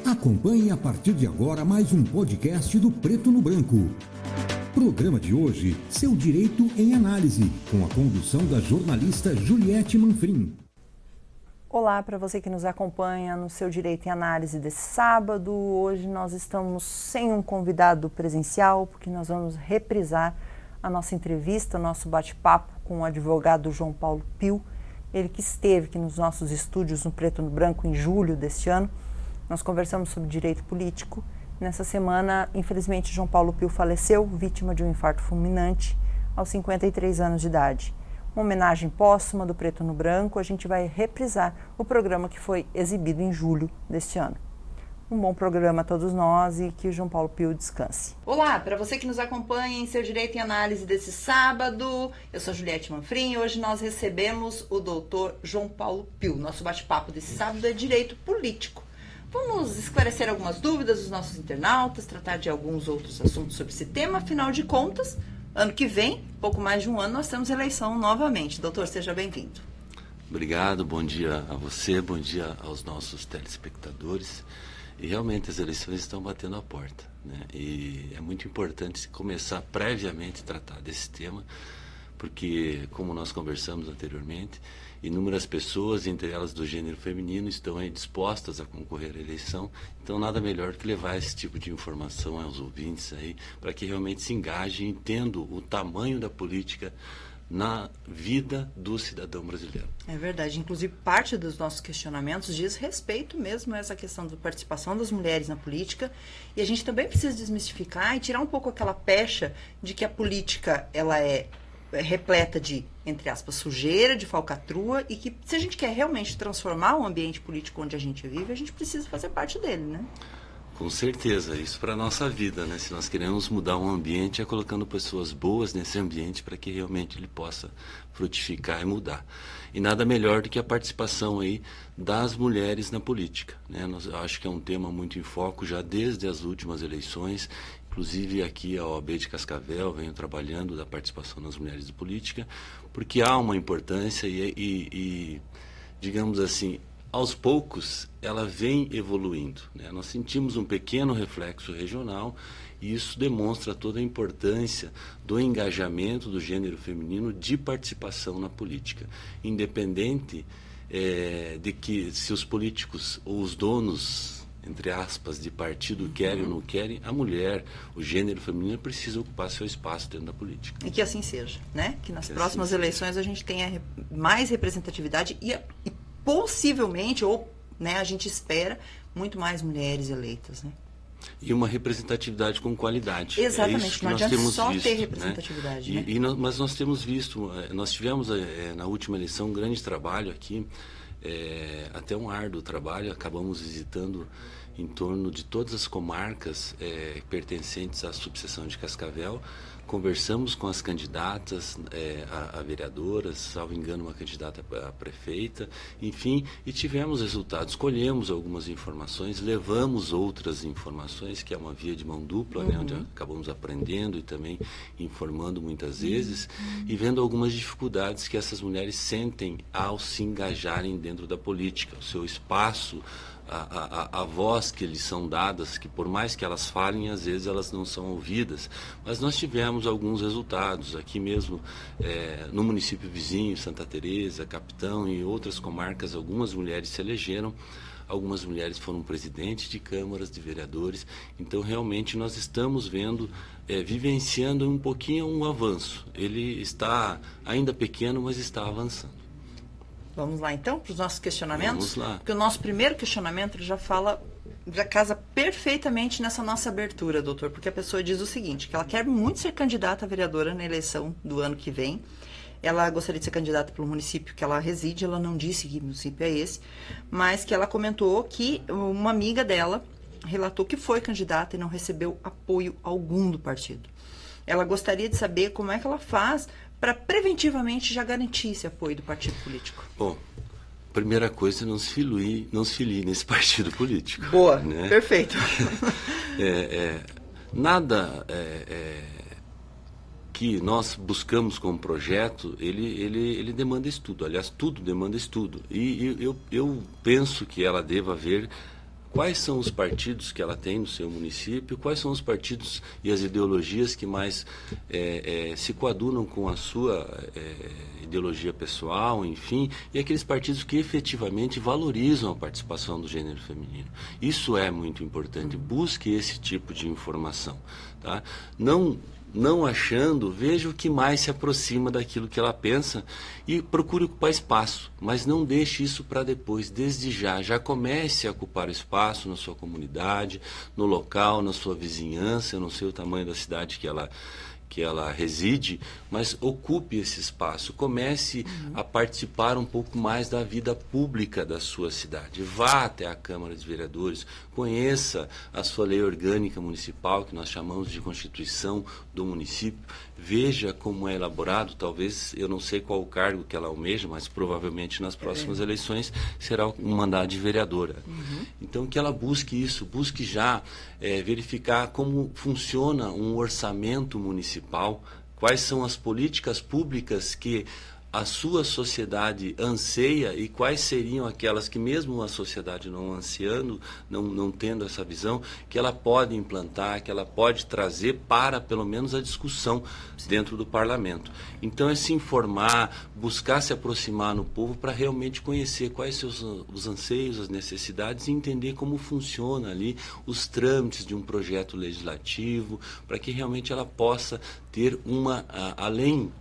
Acompanhe a partir de agora mais um podcast do Preto no Branco. Programa de hoje, Seu Direito em Análise, com a condução da jornalista Juliette Manfrim. Olá para você que nos acompanha no Seu Direito em Análise desse sábado. Hoje nós estamos sem um convidado presencial, porque nós vamos reprisar a nossa entrevista, nosso bate-papo com o advogado João Paulo Pio, ele que esteve aqui nos nossos estúdios no Preto no Branco em julho deste ano. Nós conversamos sobre direito político. Nessa semana, infelizmente, João Paulo Pio faleceu, vítima de um infarto fulminante, aos 53 anos de idade. Uma homenagem póstuma do Preto no Branco, a gente vai reprisar o programa que foi exibido em julho deste ano. Um bom programa a todos nós e que o João Paulo Pio descanse. Olá, para você que nos acompanha em Seu Direito em Análise desse sábado, eu sou Juliette Manfrim e hoje nós recebemos o doutor João Paulo Pio. Nosso bate-papo desse sábado é direito político. Vamos esclarecer algumas dúvidas dos nossos internautas, tratar de alguns outros assuntos sobre esse tema, afinal de contas, ano que vem, pouco mais de um ano, nós temos eleição novamente. Doutor, seja bem-vindo. Obrigado, bom dia a você, bom dia aos nossos telespectadores. E realmente as eleições estão batendo a porta, né? E é muito importante começar previamente a tratar desse tema, porque, como nós conversamos anteriormente, inúmeras pessoas, entre elas do gênero feminino, estão aí dispostas a concorrer à eleição. Então, nada melhor que levar esse tipo de informação aos ouvintes aí, para que realmente se engajem, entendam o tamanho da política na vida do cidadão brasileiro. É verdade. Inclusive, parte dos nossos questionamentos diz respeito mesmo a essa questão da participação das mulheres na política. E a gente também precisa desmistificar e tirar um pouco aquela pecha de que a política ela é repleta de, entre aspas, sujeira, de falcatrua, e que se a gente quer realmente transformar o ambiente político onde a gente vive, a gente precisa fazer parte dele, né? Com certeza, isso para a nossa vida, né? Se nós queremos mudar um ambiente, é colocando pessoas boas nesse ambiente para que realmente ele possa frutificar e mudar. E nada melhor do que a participação aí das mulheres na política, né? Eu acho que é um tema muito em foco já desde as últimas eleições. Inclusive aqui a OAB de Cascavel venho trabalhando da participação das mulheres de política, porque há uma importância e digamos assim, aos poucos ela vem evoluindo, né? Nós sentimos um pequeno reflexo regional e isso demonstra toda a importância do engajamento do gênero feminino de participação na política, independente de que se os políticos ou os donos, entre aspas, de partido querem ou não querem, a mulher, o gênero feminino precisa ocupar seu espaço dentro da política. E que assim seja, né? Que nas próximas eleições a gente tenha mais representatividade e possivelmente, ou né, a gente espera, muito mais mulheres eleitas, né? E uma representatividade com qualidade. Exatamente, é isso que não nós adianta temos só visto, ter representatividade, né? Mas nós temos visto, nós tivemos na última eleição um grande trabalho aqui, até um árduo trabalho, acabamos visitando em torno de todas as comarcas pertencentes à subseção de Cascavel, conversamos com as candidatas a vereadoras, salvo engano uma candidata a prefeita, enfim, e tivemos resultados, colhemos algumas informações, levamos outras informações, que é uma via de mão dupla, né, onde acabamos aprendendo e também informando muitas vezes, e vendo algumas dificuldades que essas mulheres sentem ao se engajarem dentro da política, o seu espaço, a voz que lhes são dadas, que por mais que elas falem, às vezes elas não são ouvidas. Mas nós tivemos alguns resultados aqui mesmo, no município vizinho, Santa Teresa, Capitão e outras comarcas, algumas mulheres se elegeram, algumas mulheres foram presidentes de câmaras, de vereadores. Então realmente nós estamos vendo, vivenciando um pouquinho um avanço. Ele está ainda pequeno, mas está avançando. Vamos lá, então, para os nossos questionamentos? Vamos lá. Porque o nosso primeiro questionamento ele já casa perfeitamente nessa nossa abertura, doutor, porque a pessoa diz o seguinte, que ela quer muito ser candidata a vereadora na eleição do ano que vem. Ela gostaria de ser candidata pelo município que ela reside, ela não disse que município é esse, mas que ela comentou que uma amiga dela relatou que foi candidata e não recebeu apoio algum do partido. Ela gostaria de saber como é que ela faz para preventivamente já garantir esse apoio do partido político. Bom, primeira coisa é não se filie nesse partido político. Boa, né? Perfeito. Nada que nós buscamos como projeto, ele demanda estudo. Aliás, tudo demanda estudo. E eu penso que ela deva haver quais são os partidos que ela tem no seu município, quais são os partidos e as ideologias que mais se coadunam com a sua ideologia pessoal, enfim, e aqueles partidos que efetivamente valorizam a participação do gênero feminino. Isso é muito importante. Busque esse tipo de informação, tá? Não achando, veja o que mais se aproxima daquilo que ela pensa e procure ocupar espaço, mas não deixe isso para depois, desde já comece a ocupar espaço na sua comunidade, no local, na sua vizinhança. Eu não sei o tamanho da cidade que ela reside, mas ocupe esse espaço, comece a participar um pouco mais da vida pública da sua cidade. Vá até a Câmara dos Vereadores, conheça a sua lei orgânica municipal, que nós chamamos de Constituição do município, veja como é elaborado. Talvez, eu não sei qual o cargo que ela almeja, mas provavelmente nas próximas eleições será um mandato de vereadora. Então, que ela busque isso, busque já verificar como funciona um orçamento municipal, quais são as políticas públicas que a sua sociedade anseia e quais seriam aquelas que mesmo a sociedade não ansiando, não tendo essa visão, que ela pode implantar, que ela pode trazer para pelo menos a discussão dentro do parlamento. Então é se informar, buscar se aproximar no povo para realmente conhecer quais são os anseios, as necessidades e entender como funciona ali os trâmites de um projeto legislativo, para que realmente ela possa ter além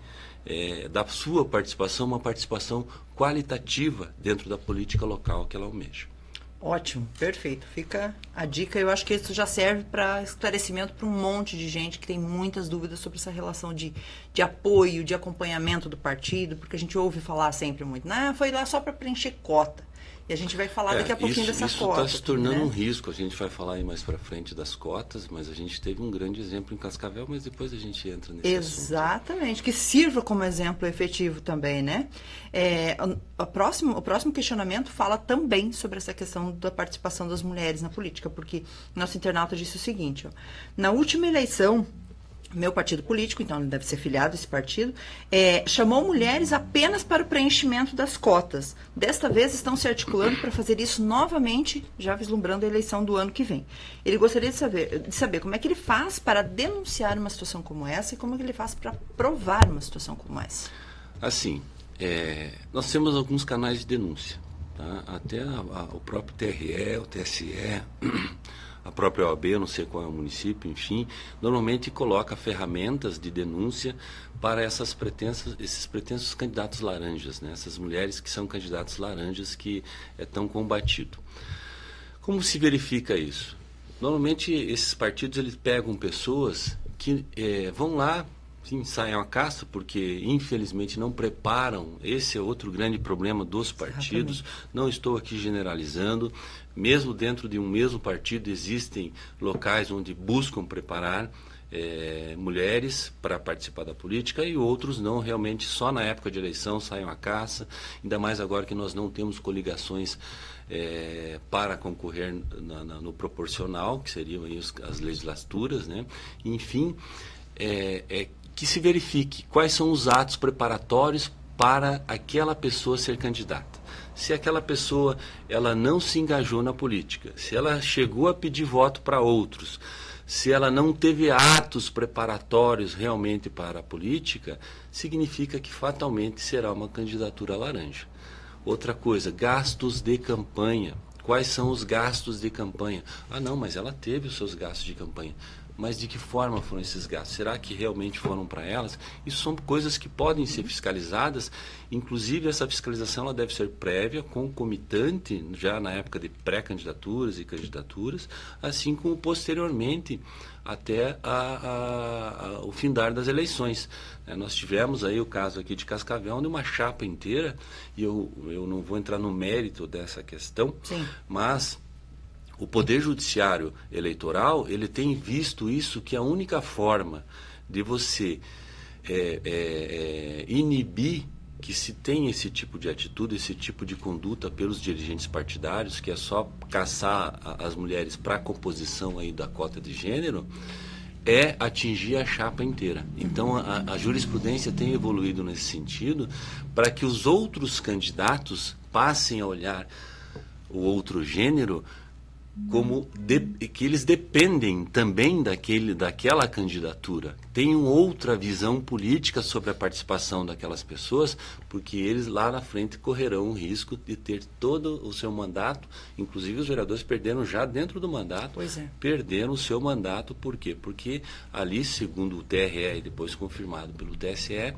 da sua participação, uma participação qualitativa dentro da política local que ela almeja. Ótimo, perfeito. Fica a dica. Eu acho que isso já serve para esclarecimento para um monte de gente que tem muitas dúvidas sobre essa relação de apoio, de acompanhamento do partido, porque a gente ouve falar sempre muito, foi lá só para preencher cota. E a gente vai falar daqui a pouquinho dessa cota. Isso está se tornando um risco. A gente vai falar aí mais para frente das cotas, mas a gente teve um grande exemplo em Cascavel, mas depois a gente entra nesse Exatamente, assunto. Que sirva como exemplo efetivo também, né? O próximo questionamento fala também sobre essa questão da participação das mulheres na política, porque nosso internauta disse o seguinte, na última eleição, meu partido político, então ele deve ser filiado a esse partido, chamou mulheres apenas para o preenchimento das cotas. Desta vez estão se articulando para fazer isso novamente, já vislumbrando a eleição do ano que vem. Ele gostaria de saber como é que ele faz para denunciar uma situação como essa e como é que ele faz para provar uma situação como essa. Assim, nós temos alguns canais de denúncia, tá? Até o próprio TRE, o TSE... a própria OAB, eu não sei qual é o município, enfim, normalmente coloca ferramentas de denúncia para esses pretensos candidatos laranjas, né? Essas mulheres que são candidatos laranjas que é tão combatido. Como se verifica isso? Normalmente esses partidos eles pegam pessoas que vão lá, ensaiam a caça, porque infelizmente não preparam. Esse é outro grande problema dos partidos. Não estou aqui generalizando. Mesmo dentro de um mesmo partido existem locais onde buscam preparar mulheres para participar da política e outros não, realmente só na época de eleição saem à caça, ainda mais agora que nós não temos coligações para concorrer no proporcional, que seriam aí as legislaturas, né? Enfim, que se verifique quais são os atos preparatórios para aquela pessoa ser candidata. Se aquela pessoa ela não se engajou na política, se ela chegou a pedir voto para outros, se ela não teve atos preparatórios realmente para a política, significa que fatalmente será uma candidatura laranja. Outra coisa, gastos de campanha. Quais são os gastos de campanha? Não, mas ela teve os seus gastos de campanha. Mas de que forma foram esses gastos? Será que realmente foram para elas? Isso são coisas que podem ser fiscalizadas. Inclusive, essa fiscalização ela deve ser prévia, concomitante, já na época de pré-candidaturas e candidaturas, assim como posteriormente até o findar das eleições. Nós tivemos aí o caso aqui de Cascavel, onde uma chapa inteira, e eu não vou entrar no mérito dessa questão, Sim. Mas o Poder Judiciário Eleitoral, ele tem visto isso, que a única forma de você inibir que se tem esse tipo de atitude, esse tipo de conduta pelos dirigentes partidários, que é só caçar as mulheres para a composição aí da cota de gênero, é atingir a chapa inteira. Então, a jurisprudência tem evoluído nesse sentido para que os outros candidatos passem a olhar o outro gênero que eles dependem também daquela candidatura. Tem outra visão política sobre a participação daquelas pessoas, porque eles lá na frente correrão o risco de ter todo o seu mandato, inclusive os vereadores perderam já dentro do mandato, perderam o seu mandato. Por quê? Porque ali, segundo o TRE e depois confirmado pelo TSE,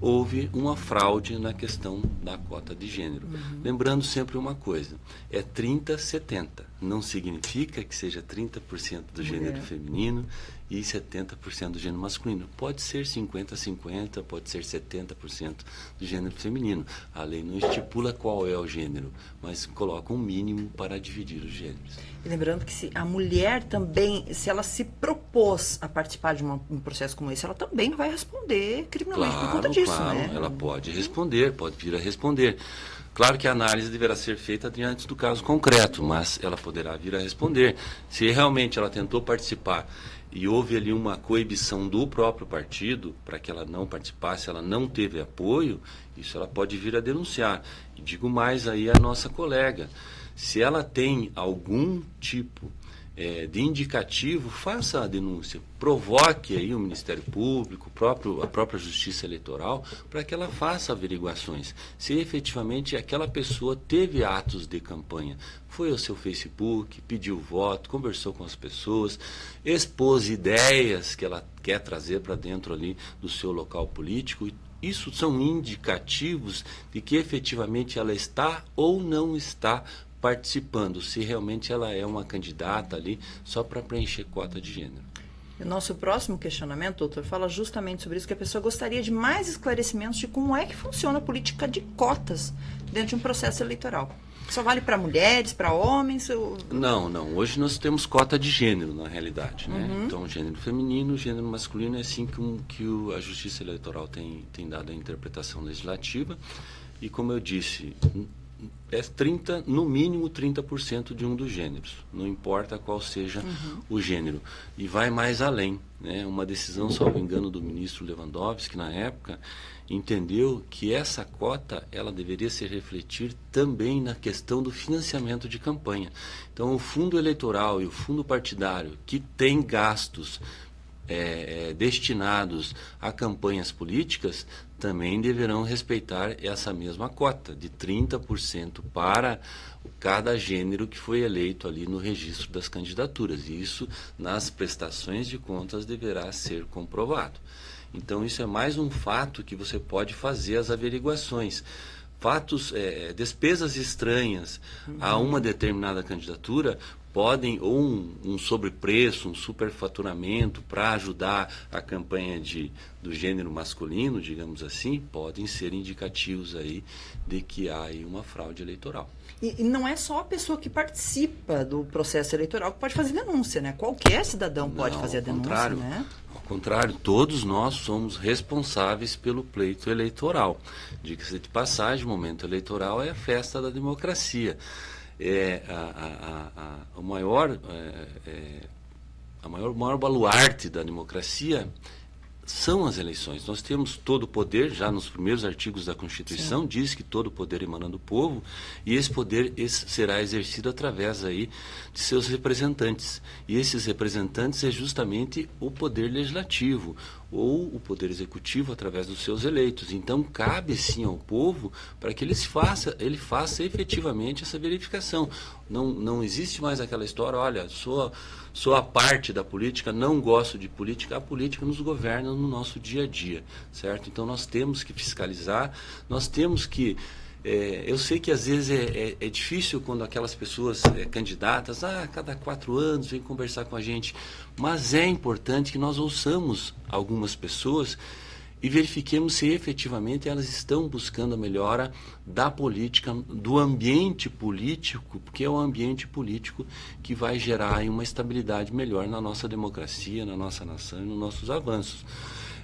houve uma fraude na questão da cota de gênero. Lembrando sempre uma coisa, é 30-70. Não significa que seja 30% do gênero feminino e 70% do gênero masculino. Pode ser 50-50, pode ser 70% do gênero feminino. A lei não estipula qual é o gênero, mas coloca um mínimo para dividir os gêneros. E lembrando que se a mulher também, se ela se propôs a participar de um processo como esse, ela também vai responder criminalmente por conta disso, né? Ela pode responder, pode vir a responder. Claro que a análise deverá ser feita diante do caso concreto, mas ela poderá vir a responder. Se realmente ela tentou participar e houve ali uma coibição do próprio partido para que ela não participasse, ela não teve apoio, isso ela pode vir a denunciar. E digo mais aí à nossa colega, se ela tem algum tipo de indicativo, faça a denúncia, provoque aí o Ministério Público, a própria Justiça Eleitoral, para que ela faça averiguações. Se efetivamente aquela pessoa teve atos de campanha, foi ao seu Facebook, pediu voto, conversou com as pessoas, expôs ideias que ela quer trazer para dentro ali do seu local político. Isso são indicativos de que efetivamente ela está ou não está participando, se realmente ela é uma candidata ali só para preencher cota de gênero. O nosso próximo questionamento, doutor, fala justamente sobre isso, que a pessoa gostaria de mais esclarecimentos de como é que funciona a política de cotas dentro de um processo eleitoral. Só vale para mulheres, para homens? Não. Hoje nós temos cota de gênero, na realidade, né? Então, gênero feminino, gênero masculino, é assim que a Justiça Eleitoral tem dado a interpretação legislativa. E como eu disse, é no mínimo 30% de um dos gêneros, não importa qual seja o gênero. E vai mais além, né? Uma decisão, salvo engano, do ministro Lewandowski, na época, entendeu que essa cota ela deveria se refletir também na questão do financiamento de campanha. Então, o fundo eleitoral e o fundo partidário, que tem gastos destinados a campanhas políticas, também deverão respeitar essa mesma cota de 30% para cada gênero que foi eleito ali no registro das candidaturas. E isso, nas prestações de contas, deverá ser comprovado. Então, isso é mais um fato que você pode fazer as averiguações. Fatos, despesas estranhas a uma determinada candidatura podem, ou um sobrepreço, um superfaturamento para ajudar a campanha do gênero masculino, digamos assim, podem ser indicativos aí de que há aí uma fraude eleitoral. E não é só a pessoa que participa do processo eleitoral que pode fazer denúncia, né? Qualquer cidadão pode fazer a denúncia, né? Ao contrário, todos nós somos responsáveis pelo pleito eleitoral. Diga-se de passagem, o momento eleitoral é a festa da democracia. O maior baluarte da democracia são as eleições. Nós temos todo o poder, já nos primeiros artigos da Constituição, diz que todo o poder emana do povo, e esse poder será exercido através aí de seus representantes. E esses representantes é justamente o poder legislativo, ou o poder executivo através dos seus eleitos. Então, cabe sim ao povo para que ele faça efetivamente essa verificação. Não existe mais aquela história, olha, sou a parte da política, não gosto de política. A política nos governa no nosso dia a dia, certo? Então, nós temos que fiscalizar, nós temos que... eu sei que às vezes é difícil quando aquelas pessoas candidatas, a cada 4 anos vem conversar com a gente, mas é importante que nós ouçamos algumas pessoas e verifiquemos se efetivamente elas estão buscando a melhora da política, do ambiente político, porque é o ambiente político que vai gerar aí uma estabilidade melhor na nossa democracia, na nossa nação e nos nossos avanços.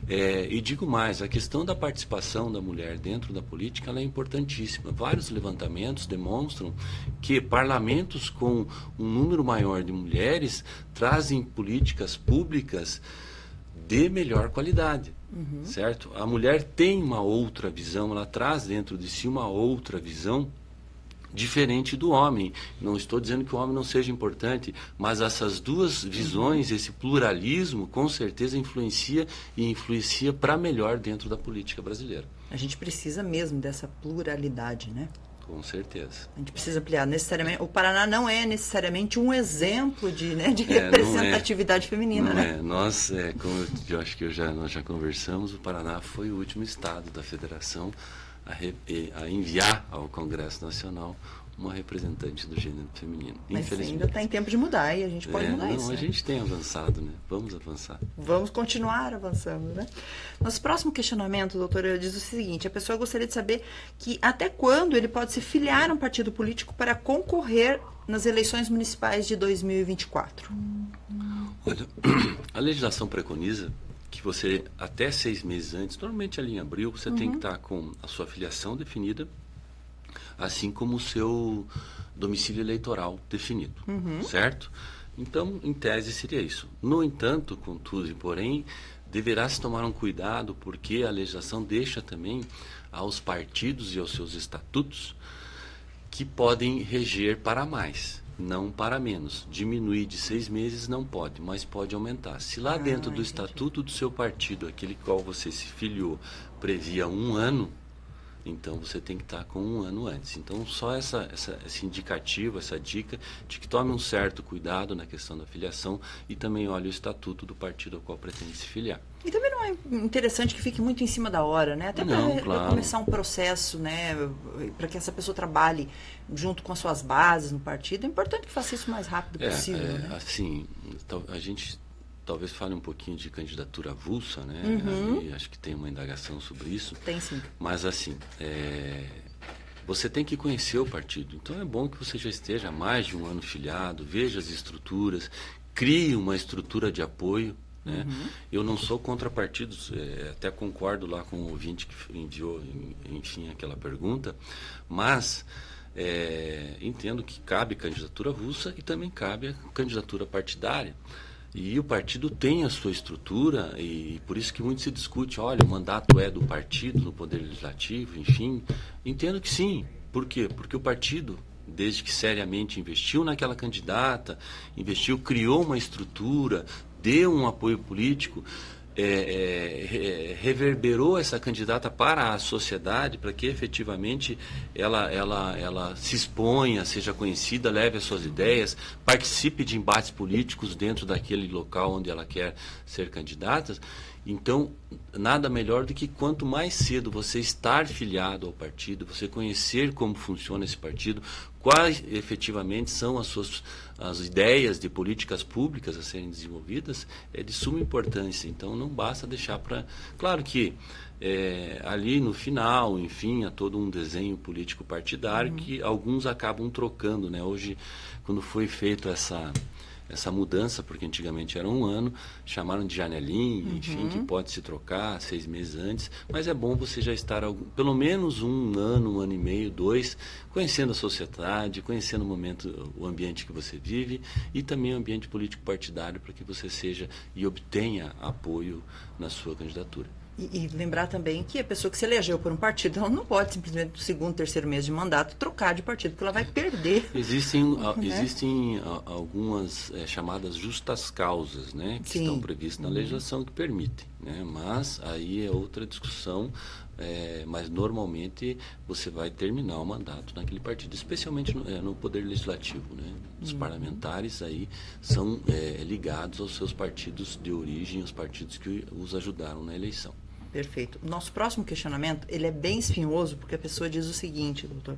E digo mais, a questão da participação da mulher dentro da política ela é importantíssima. Vários levantamentos demonstram que parlamentos com um número maior de mulheres trazem políticas públicas de melhor qualidade, certo? A mulher tem uma outra visão, ela traz dentro de si uma outra visão diferente do homem. Não estou dizendo que o homem não seja importante, mas essas duas visões, esse pluralismo, com certeza influencia para melhor dentro da política brasileira. A gente precisa mesmo dessa pluralidade, né? Com certeza. A gente precisa ampliar. Necessariamente, o Paraná não é necessariamente um exemplo de representatividade feminina, né? Nós, como eu acho que nós já conversamos, o Paraná foi o último estado da federação a enviar ao Congresso Nacional uma representante do gênero feminino. Mas ainda está em tempo de mudar e a gente pode mudar isso. A gente tem avançado, né? Vamos avançar. Vamos continuar avançando, né? Nosso próximo questionamento, doutora, diz o seguinte: a pessoa gostaria de saber que até quando ele pode se filiar a um partido político para concorrer nas eleições municipais de 2024? Olha, a legislação preconiza que você, até 6 meses antes, normalmente ali em abril, você tem que estar com a sua filiação definida, assim como o seu domicílio eleitoral definido, certo? Então, em tese, seria isso. No entanto, contudo e porém, deverá se tomar um cuidado, porque a legislação deixa também aos partidos e aos seus estatutos que podem reger para mais, não para menos. Diminuir de 6 meses não pode, mas pode aumentar. Se lá dentro do estatuto do seu partido, aquele qual você se filiou, previa 1 ano, então você tem que estar com 1 ano antes. Então só esse indicativo, essa dica de que tome um certo cuidado na questão da filiação e também olhe o estatuto do partido ao qual pretende se filiar. E também não é interessante que fique muito em cima da hora, né? Até para começar um processo, né? Para que essa pessoa trabalhe junto com as suas bases no partido, é importante que faça isso o mais rápido possível, né? Assim, a gente talvez fale um pouquinho de candidatura avulsa, né? Ali, acho que tem uma indagação sobre isso. Tem sim. Mas assim, você tem que conhecer o partido. Então é bom que você já esteja há mais de 1 ano filiado, veja as estruturas, crie uma estrutura de apoio, né? Eu não sou contra partidos, até concordo lá com o ouvinte que enviou, enfim, aquela pergunta, mas entendo que cabe candidatura avulsa e também cabe a candidatura partidária. E o partido tem a sua estrutura e por isso que muito se discute, olha, o mandato é do partido no Poder Legislativo, enfim. Entendo que sim. Por quê? Porque o partido, desde que seriamente investiu naquela candidata, criou uma estrutura, deu um apoio político, reverberou essa candidata para a sociedade, para que efetivamente ela se exponha, seja conhecida, leve as suas ideias, participe de embates políticos dentro daquele local onde ela quer ser candidata. Então, nada melhor do que quanto mais cedo você estar filiado ao partido, você conhecer como funciona esse partido, quais efetivamente são as ideias de políticas públicas a serem desenvolvidas, é de suma importância. Então, não basta deixar para... Claro que ali no final, enfim, há todo um desenho político partidário que alguns acabam trocando, né? Hoje, quando foi feito essa mudança, porque antigamente era 1 ano, chamaram de janelinha, enfim, que pode se trocar 6 meses antes, mas é bom você já estar pelo menos 1 ano, 1 ano e meio, 2, conhecendo a sociedade, conhecendo o ambiente que você vive e também o ambiente político partidário para que você seja e obtenha apoio na sua candidatura. E lembrar também que a pessoa que se elegeu por um partido, ela não pode simplesmente no 2º, 3º mês de mandato trocar de partido, porque ela vai perder. Existem algumas chamadas justas causas, né, que estão previstas na legislação que permitem, né, mas aí é outra discussão, mas normalmente você vai terminar o mandato naquele partido, especialmente no Poder Legislativo, né? Os parlamentares aí são ligados aos seus partidos de origem, os partidos que os ajudaram na eleição. Perfeito. Nosso próximo questionamento, ele é bem espinhoso, porque a pessoa diz o seguinte, doutor,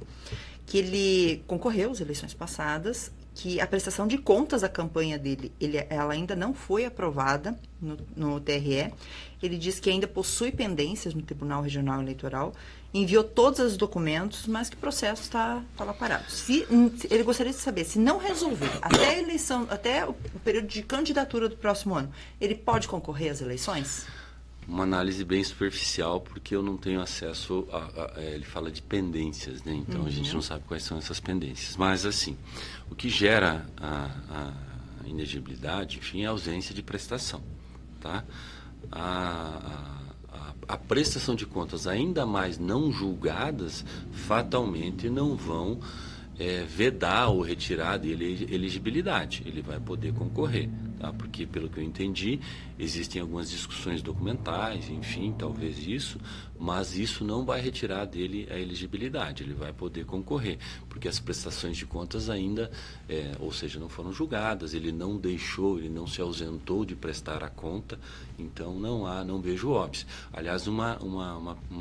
que ele concorreu às eleições passadas, que a prestação de contas da campanha dele, ela ainda não foi aprovada no TRE. Ele diz que ainda possui pendências no Tribunal Regional Eleitoral, enviou todos os documentos, mas que o processo está lá parado. Ele gostaria de saber, se não resolver até a eleição, até o período de candidatura do próximo ano, ele pode concorrer às eleições? Uma análise bem superficial, porque eu não tenho acesso ele fala de pendências, né? Então a gente não sabe quais são essas pendências. Mas, assim, o que gera a inegibilidade, enfim, é a ausência de prestação, tá? A prestação de contas, ainda mais não julgadas, fatalmente não vão vedar ou retirar dele elegibilidade. Ele vai poder concorrer, tá? Porque, pelo que eu entendi, existem algumas discussões documentais, enfim, talvez isso, mas isso não vai retirar dele a elegibilidade. Ele vai poder concorrer, porque as prestações de contas ainda, ou seja, não foram julgadas, ele não se ausentou de prestar a conta, então não vejo óbice. Aliás, uma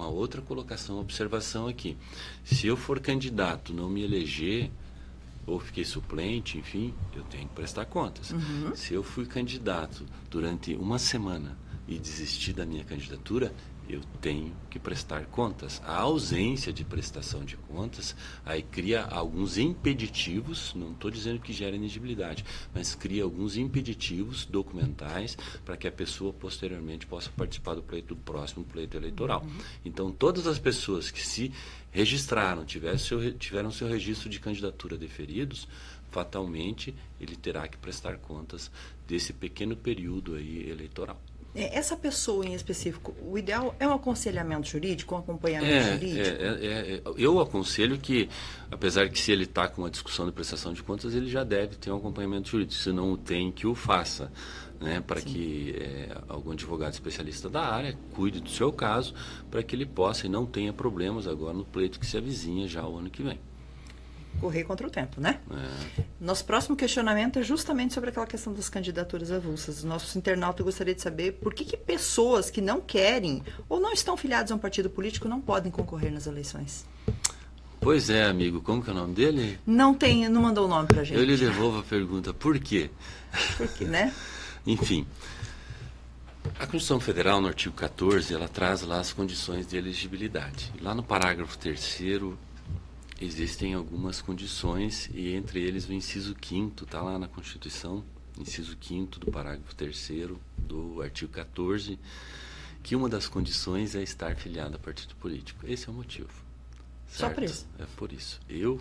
outra colocação, observação aqui. Se eu for candidato, não me eleger, ou fiquei suplente, enfim, eu tenho que prestar contas. Uhum. Se eu fui candidato durante uma semana e desisti da minha candidatura, eu tenho que prestar contas. A ausência de prestação de contas aí cria alguns impeditivos, não estou dizendo que gera inegibilidade, mas cria alguns impeditivos documentais para que a pessoa posteriormente possa participar do próximo pleito eleitoral. Uhum. Então, todas as pessoas que se registraram, tiveram seu registro de candidatura deferidos, fatalmente ele terá que prestar contas desse pequeno período aí eleitoral. Essa pessoa em específico, o ideal é um aconselhamento jurídico, um acompanhamento jurídico? Eu aconselho que, apesar que se ele está com uma discussão de prestação de contas, ele já deve ter um acompanhamento jurídico. Se não o tem, que o faça, né, para que algum advogado especialista da área cuide do seu caso, para que ele possa e não tenha problemas agora no pleito que se avizinha já o ano que vem. Correr contra o tempo, né? Nosso próximo questionamento é justamente sobre aquela questão das candidaturas avulsas. Nosso internauta gostaria de saber por que pessoas que não querem ou não estão filiadas a um partido político não podem concorrer nas eleições. Pois é, amigo. Como que é o nome dele? Não mandou o nome pra gente. Eu lhe devolvo a pergunta. Por quê? Por quê, né? Enfim, a Constituição Federal, no artigo 14, ela traz lá as condições de elegibilidade. Lá no parágrafo 3º, existem algumas condições, e entre eles o inciso 5º, está lá na Constituição, inciso 5º do parágrafo 3º do artigo 14, que uma das condições é estar filiado a partido político. Esse é o motivo. Certo? Só por isso? É por isso. Eu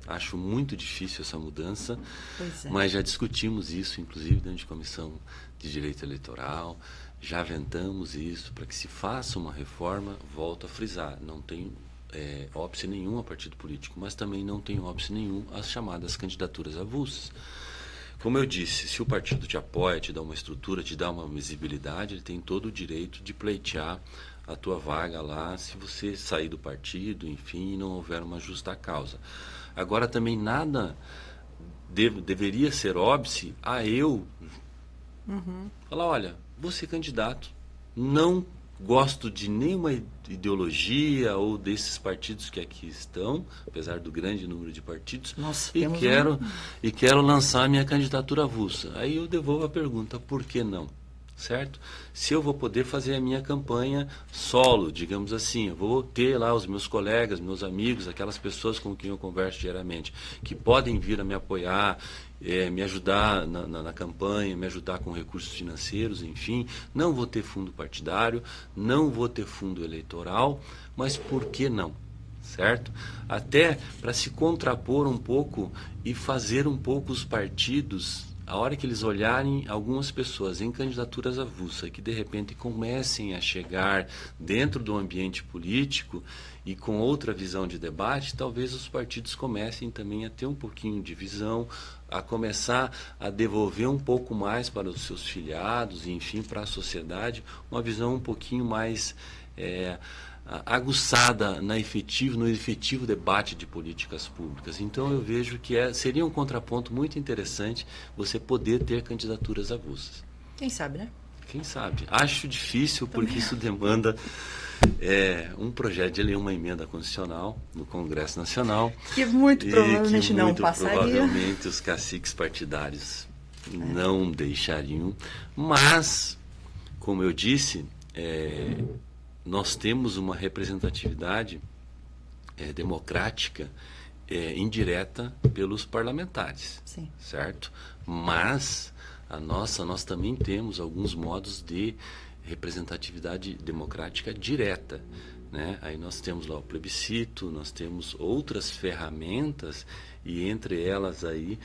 acho muito difícil essa mudança, mas já discutimos isso, inclusive, dentro de comissão de direito eleitoral, já aventamos isso para que se faça uma reforma. Volto a frisar, não tenho óbice nenhum a partido político, mas também não tem óbice nenhum às chamadas candidaturas avulsas. Como eu disse, se o partido te apoia, te dá uma estrutura, te dá uma visibilidade, ele tem todo o direito de pleitear a tua vaga lá, se você sair do partido, enfim, e não houver uma justa causa. Agora, também nada deveria ser óbice a eu falar, olha, vou ser candidato, não gosto de nenhuma ideologia ou desses partidos que aqui estão, apesar do grande número de partidos. Nossa, e quero lançar minha candidatura avulsa. Aí eu devolvo a pergunta, por que não? Certo? Se eu vou poder fazer a minha campanha solo, digamos assim, eu vou ter lá os meus colegas, meus amigos, aquelas pessoas com quem eu converso diariamente, que podem vir a me apoiar, me ajudar na campanha, me ajudar com recursos financeiros, enfim. Não vou ter fundo partidário, não vou ter fundo eleitoral, mas por que não? Certo? Até para se contrapor um pouco e fazer um pouco os partidos, a hora que eles olharem algumas pessoas em candidaturas avulsas que de repente comecem a chegar dentro do ambiente político e com outra visão de debate, talvez os partidos comecem também a ter um pouquinho de visão, a começar a devolver um pouco mais para os seus filiados e, enfim, para a sociedade, uma visão um pouquinho mais aguçada no efetivo debate de políticas públicas. Então eu vejo que seria um contraponto muito interessante você poder ter candidaturas avulsas. Quem sabe, né? Quem sabe? Acho difícil porque isso demanda um projeto de lei, uma emenda constitucional no Congresso Nacional. Que muito provavelmente não passaria. Provavelmente os caciques partidários não deixariam. Mas, como eu disse, nós temos uma representatividade democrática indireta pelos parlamentares. Sim. Certo? Mas nós também temos alguns modos de representatividade democrática direta, né? Aí nós temos lá o plebiscito, nós temos outras ferramentas e entre elas aí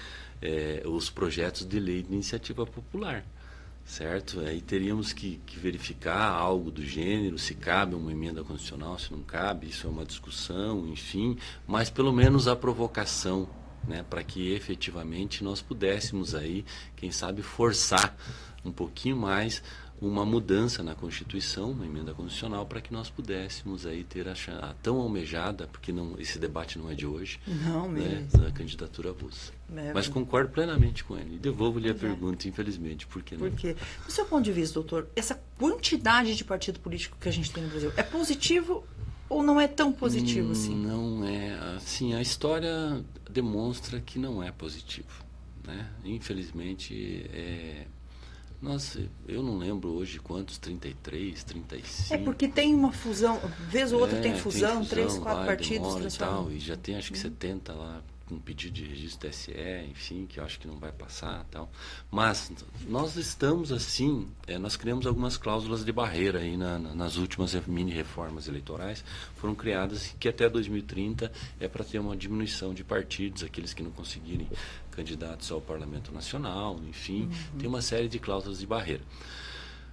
os projetos de lei de iniciativa popular. certo? Aí teríamos que verificar algo do gênero, se cabe uma emenda constitucional, se não cabe, isso é uma discussão, enfim, mas pelo menos a provocação, né, para que efetivamente nós pudéssemos aí, quem sabe, forçar um pouquinho mais uma mudança na Constituição, uma emenda constitucional, para que nós pudéssemos aí ter a tão almejada, porque esse debate não é de hoje, não, né, da candidatura avulsa. Mas concordo plenamente com ele. Devolvo-lhe a pergunta, infelizmente, por que não? Porque, do seu ponto de vista, doutor, essa quantidade de partido político que a gente tem no Brasil, é positivo ou não é tão positivo assim? Não é. Assim, a história demonstra que não é positivo, né? Infelizmente, eu não lembro hoje quantos, 33, 35. É porque tem uma fusão, vez ou outra tem fusão, 3, 4 partidos. E tal, e já tem acho que 70 lá com pedido de registro TSE, enfim, que eu acho que não vai passar tal. Mas nós estamos assim, nós criamos algumas cláusulas de barreira aí nas últimas mini-reformas eleitorais, foram criadas que até 2030 é para ter uma diminuição de partidos, aqueles que não conseguirem candidatos ao Parlamento Nacional, enfim, tem uma série de cláusulas de barreira.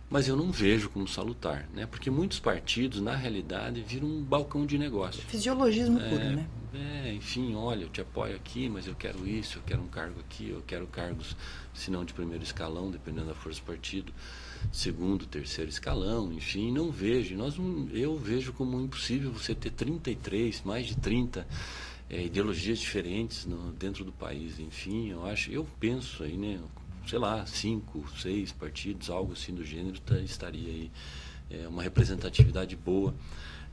Mas eu não vejo como salutar, né? Porque muitos partidos, na realidade, viram um balcão de negócio. Fisiologismo puro, né? Enfim, olha, eu te apoio aqui, mas eu quero isso, eu quero um cargo aqui, eu quero cargos, se não de primeiro escalão, dependendo da força do partido, segundo, terceiro escalão, enfim, não vejo. Eu vejo como impossível você ter 33, mais de 30 ideologias diferentes dentro do país, enfim, eu penso aí, né? Sei lá, 5, 6 partidos, algo assim do gênero, estaria aí uma representatividade boa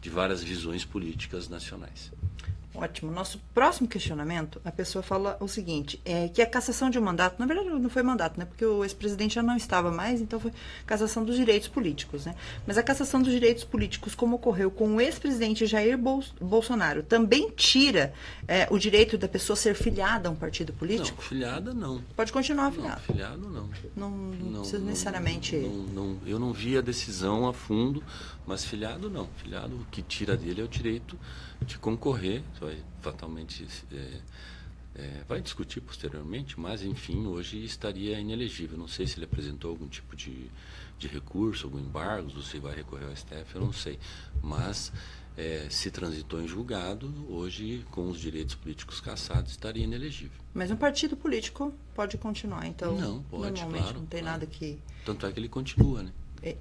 de várias visões políticas nacionais. Ótimo. Nosso próximo questionamento, a pessoa fala o seguinte, que a cassação de um mandato, na verdade não foi mandato, né? Porque o ex-presidente já não estava mais, então foi cassação dos direitos políticos, né? Mas a cassação dos direitos políticos, como ocorreu com o ex-presidente Jair Bolsonaro, também tira o direito da pessoa ser filiada a um partido político? Não, filiada não. Pode continuar filiado. Não, filiado não. Não precisa necessariamente... Eu não vi a decisão a fundo, mas filiado não. Filiado, o que tira dele é o direito de concorrer, vai fatalmente vai discutir posteriormente, mas enfim, hoje estaria inelegível. Não sei se ele apresentou algum tipo de recurso, algum embargo, ou se vai recorrer ao STF, eu não sei. Mas se transitou em julgado, hoje, com os direitos políticos cassados, estaria inelegível. Mas um partido político pode continuar, então? Não, pode, normalmente claro. Não tem nada que... Tanto é que ele continua, né?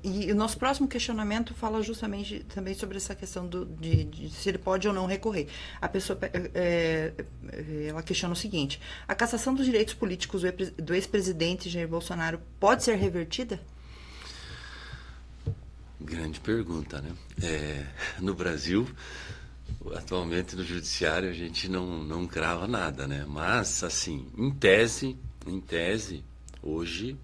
E o nosso próximo questionamento fala justamente também sobre essa questão de se ele pode ou não recorrer. A pessoa ela questiona o seguinte: a cassação dos direitos políticos do ex-presidente Jair Bolsonaro pode ser revertida? Grande pergunta, né? No Brasil, atualmente no judiciário a gente não crava nada, né? Mas, assim, em tese, hoje...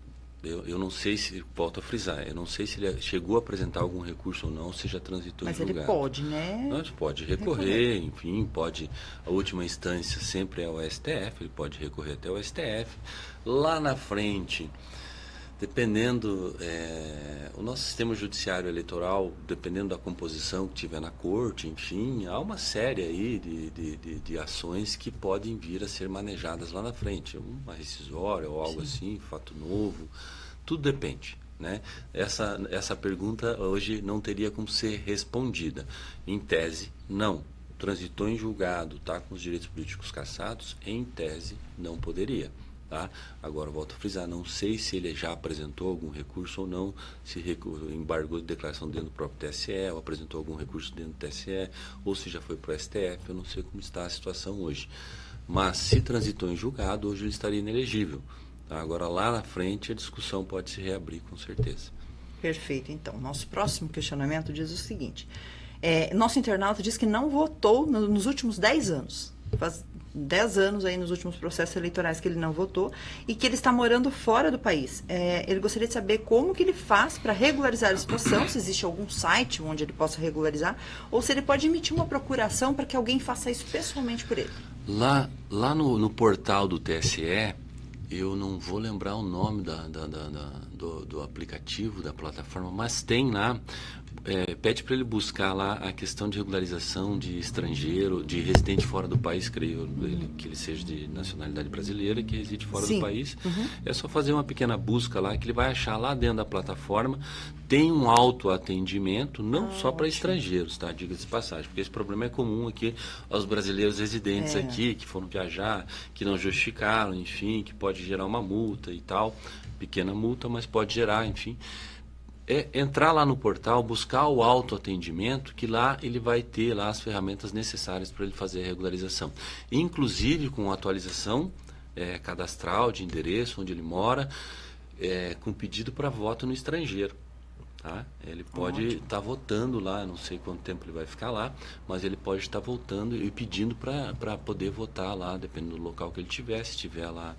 Eu não sei se, volto a frisar, eu não sei se ele chegou a apresentar algum recurso ou não, se já transitou em julgado. Mas ele pode, né? Mas pode recorrer, enfim, pode, a última instância sempre é o STF, ele pode recorrer até o STF. Lá na frente, dependendo, o nosso sistema judiciário eleitoral, dependendo da composição que tiver na corte, enfim, há uma série aí de ações que podem vir a ser manejadas lá na frente. Uma rescisória ou algo assim, fato novo, tudo depende, né? Essa pergunta hoje não teria como ser respondida. Em tese, não. Transitou em julgado, está com os direitos políticos cassados, em tese, não poderia. Tá? Agora, volto a frisar, não sei se ele já apresentou algum recurso ou não, se embargou de declaração dentro do próprio TSE, ou apresentou algum recurso dentro do TSE, ou se já foi para o STF, eu não sei como está a situação hoje. Mas, se transitou em julgado, hoje ele estaria inelegível. Tá? Agora, lá na frente, a discussão pode se reabrir, com certeza. Perfeito. Então, nosso próximo questionamento diz o seguinte. Nosso internauta diz que não votou nos últimos 10 anos. Faz 10 anos aí nos últimos processos eleitorais que ele não votou e que ele está morando fora do país. Ele gostaria de saber como que ele faz para regularizar a situação, se existe algum site onde ele possa regularizar, ou se ele pode emitir uma procuração para que alguém faça isso pessoalmente por ele. Lá no portal do TSE, eu não vou lembrar o nome do aplicativo, da plataforma, mas tem lá pede para ele buscar lá a questão de regularização de estrangeiro, de residente fora do país, creio que ele seja de nacionalidade brasileira e que reside fora do país. É só fazer uma pequena busca lá, que ele vai achar lá dentro da plataforma. Tem um autoatendimento, não só para estrangeiros, tá? Diga-se de passagem, porque esse problema é comum aqui aos brasileiros residentes aqui, que foram viajar, que não justificaram, enfim, que pode gerar uma multa e tal. Pequena multa, mas pode gerar, enfim. Entrar lá no portal, buscar o autoatendimento, que lá ele vai ter lá as ferramentas necessárias para ele fazer a regularização. Inclusive com atualização cadastral de endereço, onde ele mora, com pedido para voto no estrangeiro. Tá? Ele pode estar votando lá, não sei quanto tempo ele vai ficar lá, mas ele pode estar voltando e pedindo para poder votar lá, dependendo do local que ele tiver, se tiver lá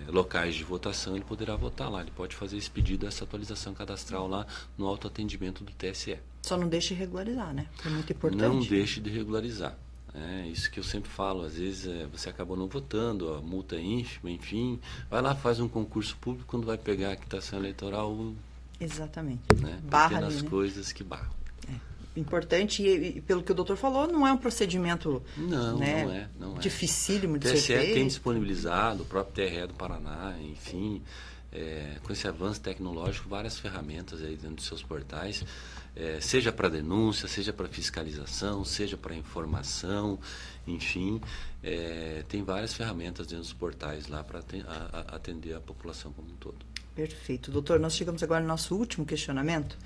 locais de votação, ele poderá votar lá. Ele pode fazer esse pedido, essa atualização cadastral lá no autoatendimento do TSE. Só não deixe de regularizar, né? É muito importante. Não deixe de regularizar. É isso que eu sempre falo. Às vezes você acabou não votando, a multa é ínfima, enfim. Vai lá, faz um concurso público, quando vai pegar a quitação eleitoral... Exatamente. Né? Barra pequenas ali, né? coisas que barram. Importante, e pelo que o doutor falou, não é um procedimento não é dificílimo de ser ser feito. O TSE tem disponibilizado, o próprio TRE do Paraná, enfim, com esse avanço tecnológico, várias ferramentas aí dentro dos seus portais, seja para denúncia, seja para fiscalização, seja para informação, enfim, tem várias ferramentas dentro dos portais lá para atender a população como um todo. Perfeito. Doutor, nós chegamos agora no nosso último questionamento,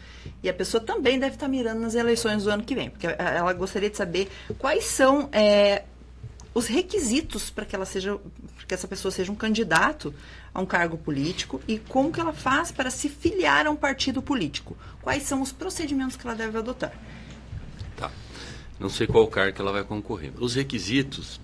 e a pessoa também deve estar mirando nas eleições do ano que vem, porque ela gostaria de saber quais são os requisitos para que essa pessoa seja um candidato a um cargo político e como que ela faz para se filiar a um partido político. Quais são os procedimentos que ela deve adotar? Tá. Não sei qual cargo que ela vai concorrer. Os requisitos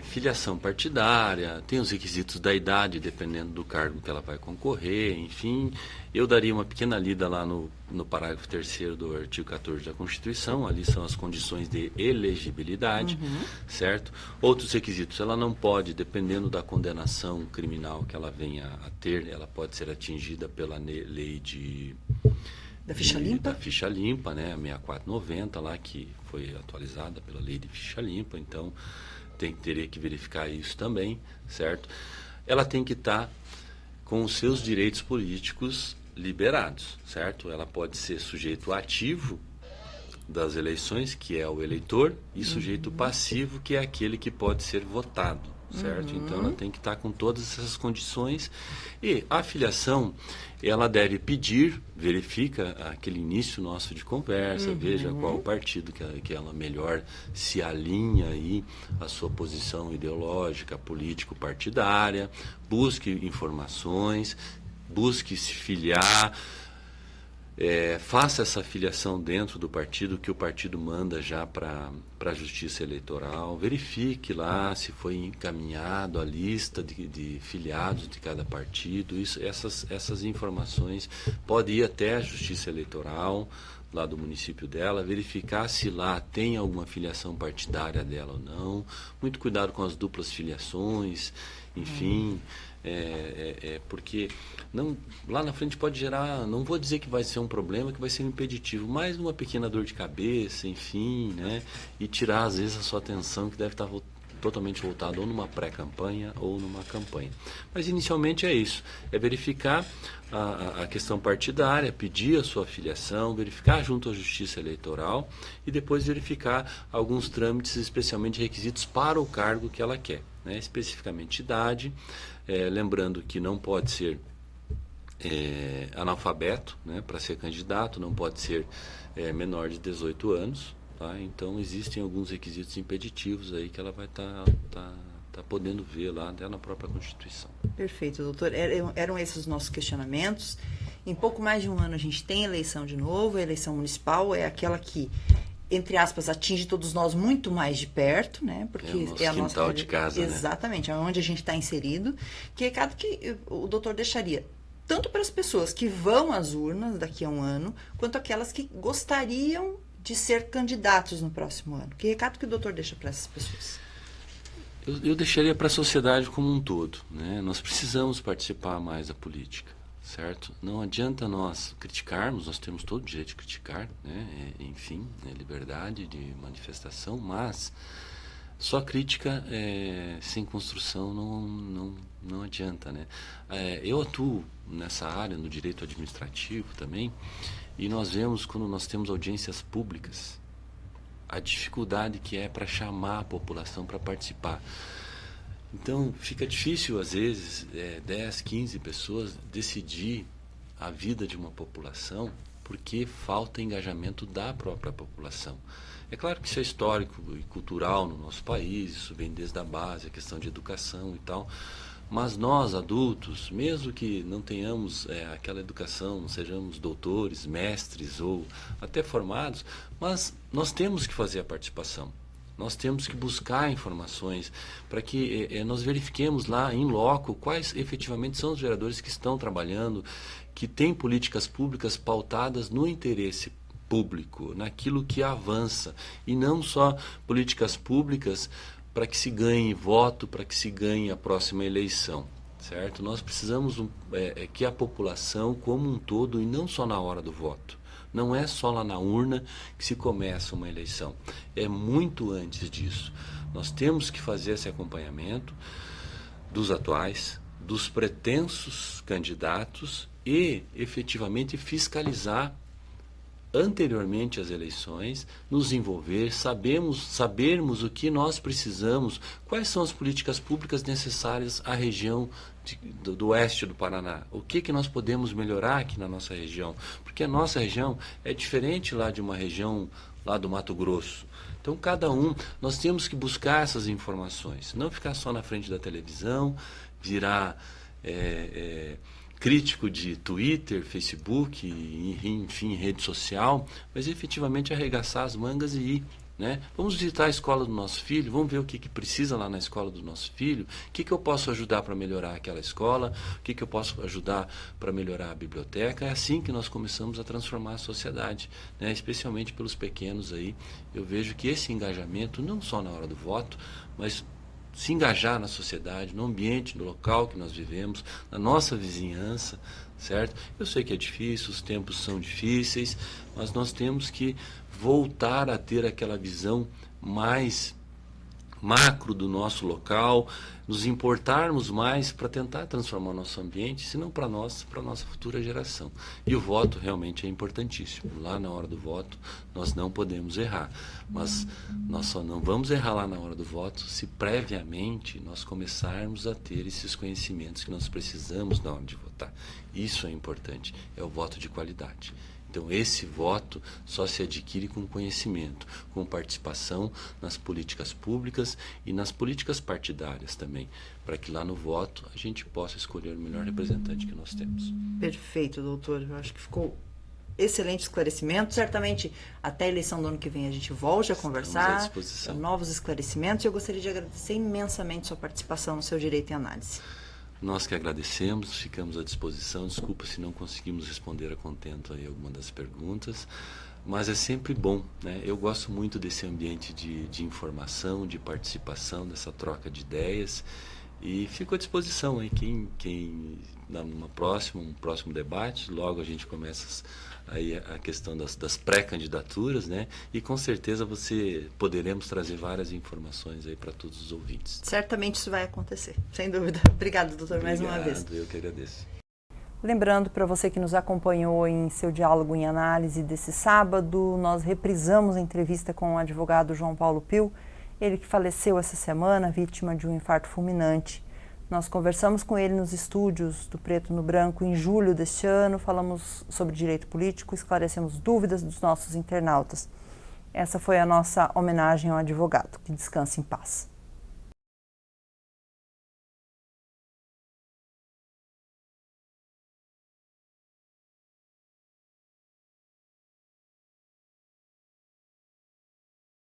filiação partidária, tem os requisitos da idade, dependendo do cargo que ela vai concorrer, enfim. Eu daria uma pequena lida lá no parágrafo 3º do artigo 14 da Constituição, ali são as condições de elegibilidade, certo? Outros requisitos, ela não pode, dependendo da condenação criminal que ela venha a ter, ela pode ser atingida pela lei da ficha limpa? Da ficha limpa, né, a 6490 lá, que foi atualizada pela lei de ficha limpa, então... teria que verificar isso também, certo? Ela tem que estar com os seus direitos políticos liberados, certo? Ela pode ser sujeito ativo das eleições, que é o eleitor, e sujeito passivo, que é aquele que pode ser votado, certo? Então, ela tem que estar com todas essas condições. E a filiação, ela deve pedir, verifica aquele início nosso de conversa, veja qual partido que ela melhor se alinha aí à sua posição ideológica, político-partidária, busque informações, busque se filiar, faça essa filiação dentro do partido, que o partido manda já para a Justiça Eleitoral, verifique lá se foi encaminhado a lista de filiados de cada partido, essas informações podem ir até a Justiça Eleitoral, lá do município dela, verificar se lá tem alguma filiação partidária dela ou não, muito cuidado com as duplas filiações, enfim... porque lá na frente pode gerar, não vou dizer que vai ser um problema, que vai ser um impeditivo, mas uma pequena dor de cabeça, enfim, né? E tirar às vezes a sua atenção, que deve estar totalmente voltada ou numa pré-campanha ou numa campanha. Mas inicialmente é isso, é verificar a questão partidária, pedir a sua filiação, verificar junto à Justiça Eleitoral e depois verificar alguns trâmites, especialmente requisitos para o cargo que ela quer, né? Especificamente idade, lembrando que não pode ser analfabeto, né, para ser candidato, não pode ser menor de 18 anos, tá? Então existem alguns requisitos impeditivos aí que ela vai estar podendo ver lá até na própria Constituição. Perfeito, doutor. Eram esses os nossos questionamentos. Em pouco mais de um ano a gente tem eleição de novo, a eleição municipal é aquela que, entre aspas, atinge todos nós muito mais de perto, né? Porque é a nossa quintal de casa, exatamente, né? É onde a gente está inserido. Que recado que o doutor deixaria tanto para as pessoas que vão às urnas daqui a um ano, quanto aquelas que gostariam de ser candidatos no próximo ano? Que recado que o doutor deixa para essas pessoas? Eu deixaria para a sociedade como um todo, né? Nós precisamos participar mais da política, certo? Não adianta nós criticarmos, nós temos todo o direito de criticar, né? Enfim, liberdade de manifestação, mas só crítica sem construção não adianta, né? Eu atuo nessa área, no direito administrativo também, e nós vemos, quando nós temos audiências públicas, a dificuldade que é para chamar a população para participar. Então, fica difícil, às vezes, 10, 15 pessoas decidir a vida de uma população porque falta engajamento da própria população. É claro que isso é histórico e cultural no nosso país, isso vem desde a base, a questão de educação e tal, mas nós, adultos, mesmo que não tenhamos aquela educação, não sejamos doutores, mestres ou até formados, mas nós temos que fazer a participação. Nós temos que buscar informações para que nós verifiquemos lá em loco quais efetivamente são os vereadores que estão trabalhando, que têm políticas públicas pautadas no interesse público, naquilo que avança, e não só políticas públicas para que se ganhe voto, para que se ganhe a próxima eleição, certo? Nós precisamos que a população como um todo, e não só na hora do voto, não é só lá na urna que se começa uma eleição, é muito antes disso. Nós temos que fazer esse acompanhamento dos atuais, dos pretensos candidatos e efetivamente fiscalizar anteriormente às eleições, nos envolver, sabermos o que nós precisamos, quais são as políticas públicas necessárias à região do oeste do Paraná, o que nós podemos melhorar aqui na nossa região, porque a nossa região é diferente lá de uma região lá do Mato Grosso. Então, cada um, nós temos que buscar essas informações, não ficar só na frente da televisão, virar crítico de Twitter, Facebook, enfim, rede social, mas efetivamente arregaçar as mangas e ir, né? Vamos visitar a escola do nosso filho, vamos ver o que precisa lá na escola do nosso filho, o que eu posso ajudar para melhorar aquela escola, o que eu posso ajudar para melhorar a biblioteca. É assim que nós começamos a transformar a sociedade, né? Especialmente pelos pequenos aí. Eu vejo que esse engajamento, não só na hora do voto, mas se engajar na sociedade, no ambiente, no local que nós vivemos, na nossa vizinhança, certo? Eu sei que é difícil, os tempos são difíceis, mas nós temos que voltar a ter aquela visão mais macro do nosso local, nos importarmos mais para tentar transformar o nosso ambiente, se não para nós, para a nossa futura geração. E o voto realmente é importantíssimo. Lá na hora do voto, nós não podemos errar. Mas nós só não vamos errar lá na hora do voto se previamente nós começarmos a ter esses conhecimentos que nós precisamos na hora de votar. Isso é importante, é o voto de qualidade. Então, esse voto só se adquire com conhecimento, com participação nas políticas públicas e nas políticas partidárias também, para que lá no voto a gente possa escolher o melhor representante que nós temos. Perfeito, doutor. Eu acho que ficou excelente esclarecimento. Certamente, até a eleição do ano que vem a gente volte a conversar, novos esclarecimentos. Eu gostaria de agradecer imensamente sua participação no Seu Direito em Análise. Nós que agradecemos, ficamos à disposição. Desculpa se não conseguimos responder a contento aí alguma das perguntas, mas é sempre bom, né? Eu gosto muito desse ambiente de informação, de participação, dessa troca de ideias, e fico à disposição aí, quem um próximo debate, logo a gente começa aí a questão das pré-candidaturas, né? E com certeza poderemos trazer várias informações aí para todos os ouvintes. Certamente isso vai acontecer, sem dúvida. Obrigado, doutor, mais uma vez. Obrigado, eu que agradeço. Lembrando para você que nos acompanhou em Seu Diálogo em Análise desse sábado, nós reprisamos a entrevista com o advogado João Paulo Pio, ele que faleceu essa semana, vítima de um infarto fulminante. Nós conversamos com ele nos estúdios do Preto no Branco em julho deste ano, falamos sobre direito político, esclarecemos dúvidas dos nossos internautas. Essa foi a nossa homenagem ao advogado. Que descanse em paz.